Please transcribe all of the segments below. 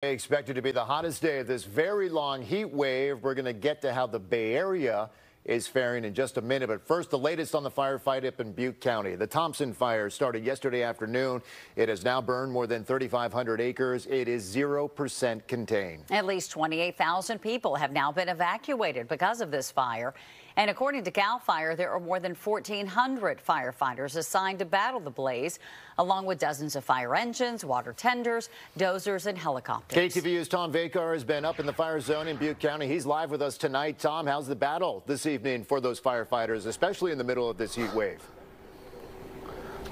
Expected to be the hottest day of this very long heat wave. We're going to get to how the Bay Area is faring in just a minute. But first, the latest on the firefight up in Butte County. The Thompson Fire started yesterday afternoon. It has now burned more than 3,500 acres. It is 0% contained. At least 28,000 people have now been evacuated because of this fire. And according to CAL FIRE, there are more than 1,400 firefighters assigned to battle the blaze, along with dozens of fire engines, water tenders, dozers, and helicopters. KTVU's Tom Vakar has been up in the fire zone in Butte County. He's live with us tonight. Tom, how's the battle this evening for those firefighters, especially in the middle of this heat wave?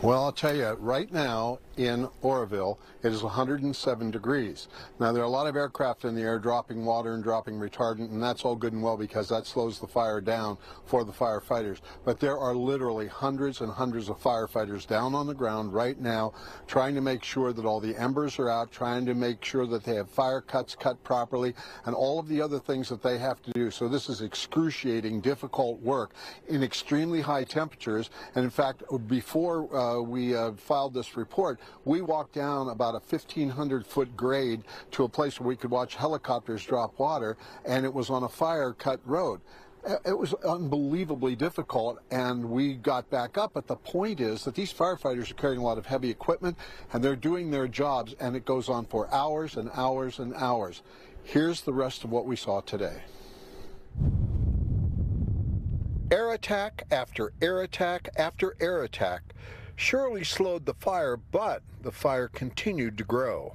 Well, I'll tell you, right now in Oroville, it is 107 degrees. Now, there are a lot of aircraft in the air dropping water and dropping retardant, and that's all good and well because that slows the fire down for the firefighters. But there are literally hundreds and hundreds of firefighters down on the ground right now trying to make sure that all the embers are out, trying to make sure that they have fire cuts cut properly, and all of the other things that they have to do. So this is excruciating, difficult work in extremely high temperatures. And in fact, before we filed this report, we walked down about a 1,500-foot grade to a place where we could watch helicopters drop water, and it was on a fire-cut road. It was unbelievably difficult, and we got back up. But the point is that these firefighters are carrying a lot of heavy equipment, and they're doing their jobs, and it goes on for hours and hours and hours. Here's the rest of what we saw today. Air attack after air attack after air attack surely slowed the fire, but the fire continued to grow.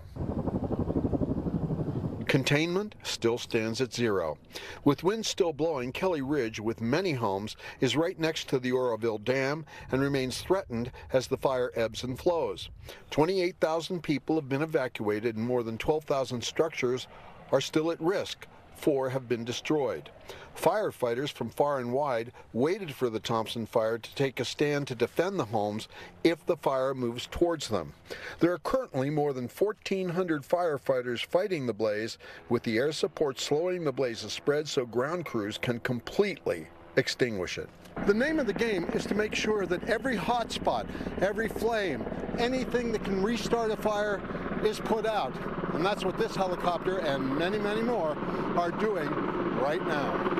Containment still stands at 0. With winds still blowing, Kelly Ridge, with many homes, is right next to the Oroville Dam and remains threatened as the fire ebbs and flows. 28,000 people have been evacuated and more than 12,000 structures are still at risk. 4 have been destroyed. Firefighters from far and wide waited for the Thompson Fire to take a stand to defend the homes if the fire moves towards them. There are currently more than 1,400 firefighters fighting the blaze, with the air support slowing the blaze's spread so ground crews can completely extinguish it. The name of the game is to make sure that every hot spot, every flame, anything that can restart a fire is put out. And that's what this helicopter and many, many more are doing right now.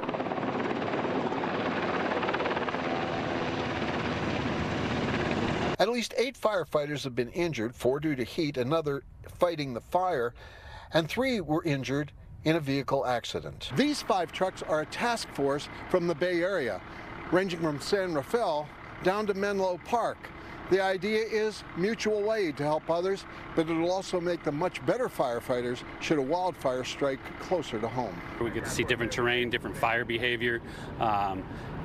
At least 8 firefighters have been injured, 4 due to heat, another fighting the fire, and 3 were injured in a vehicle accident. These 5 trucks are a task force from the Bay Area, ranging from San Rafael down to Menlo Park. The idea is mutual aid to help others, but it will also make them much better firefighters should a wildfire strike closer to home. We get to see different terrain, different fire behavior,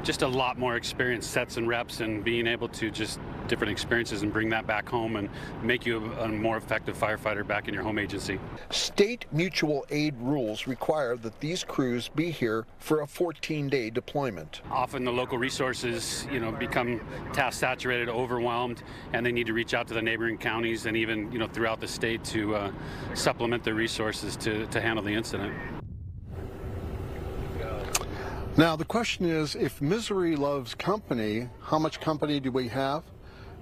just a lot more experience, sets and reps, and being able to just different experiences and bring that back home and make you a more effective firefighter back in your home agency. State mutual aid rules require that these crews be here for a 14-day deployment. Often the local resources, become task saturated, overwhelmed, and they need to reach out to the neighboring counties and even, throughout the state to supplement their resources to handle the incident. Now, the question is, if misery loves company, how much company do we have?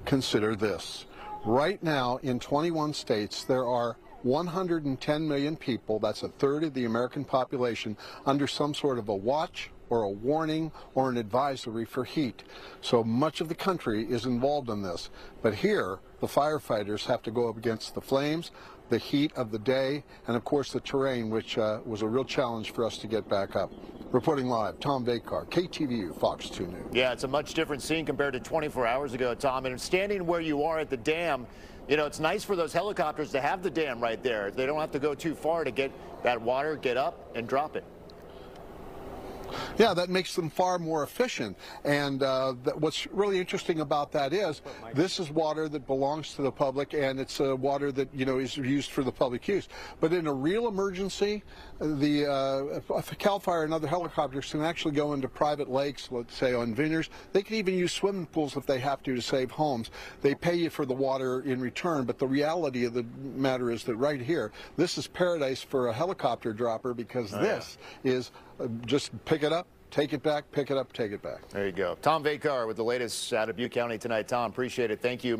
Consider this. Right now, in 21 states, there are 110 million people, that's a third of the American population, under some sort of a watch or a warning or an advisory for heat. So much of the country is involved in this. But here, the firefighters have to go up against the flames, the heat of the day, and of course the terrain, which was a real challenge for us to get back up. Reporting live, Tom Vakar, KTVU, Fox 2 News. Yeah, it's a much different scene compared to 24 hours ago, Tom. And standing where you are at the dam, it's nice for those helicopters to have the dam right there. They don't have to go too far to get that water, get up and drop it. Yeah, that makes them far more efficient. And what's really interesting about that is this is water that belongs to the public, and it's water that is used for the public use. But in a real emergency, the CAL FIRE and other helicopters can actually go into private lakes, let's say on vineyards. They can even use swimming pools if they have to save homes. They pay you for the water in return, but the reality of the matter is that right here, this is paradise for a helicopter dropper, because this is just pick it up, take it back, pick it up, take it back. There you go. Tom Vakar with the latest out of Butte County tonight. Tom, appreciate it. Thank you.